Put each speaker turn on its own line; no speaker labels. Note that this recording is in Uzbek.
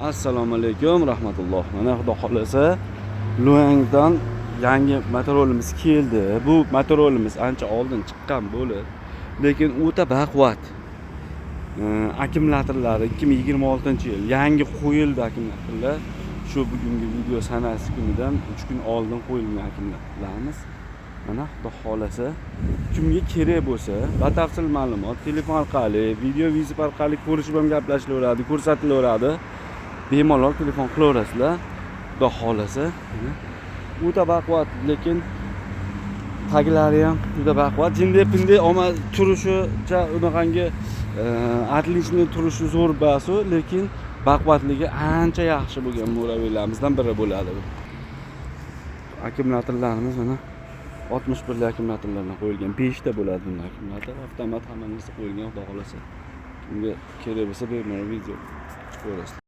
Assalomu alaykum, rahmatulloh. Mana xudo xolasa Luangdan yangi motorolimiz keldi. Bu motorolimiz ancha oldin chiqqan bo'lib, lekin o'ta baquvvat. Akkumulyatorlari 2026-yil yangi qo'yildi akkumulyatorlar. Shu bugungi video sanasi kunidan 3 kun oldin qo'yilgan akkumulyatorlarimiz. Mana xudo xolasa kimga kerak bo'lsa, batafsil ma'lumot telefon orqali, video vizit orqali ko'rishib ham gaplashilaveradi, ko'rsatilaveradi. Bemalol telefon qilaverasizlar. Xudo xolasa, o'ta baquvvat, lekin taglari ham juda baquvvat. Jinday-pinday olma turishicha unaqangi отличный turishi zo'r basu, lekin baquvvatligi ancha yaxshi bo'lgan mo'raviylarimizdan biri bo'ladi bu. Akkumulyatorlarimiz mana 61 lik akkumulyatorlardan qo'yilgan. 5 ta bo'ladi bunday akkumulyator. Avtomat hamma narsa qo'yilgan, xudo xolasa. Kimga kerak bo'lsa bemalol video ko'rasiz.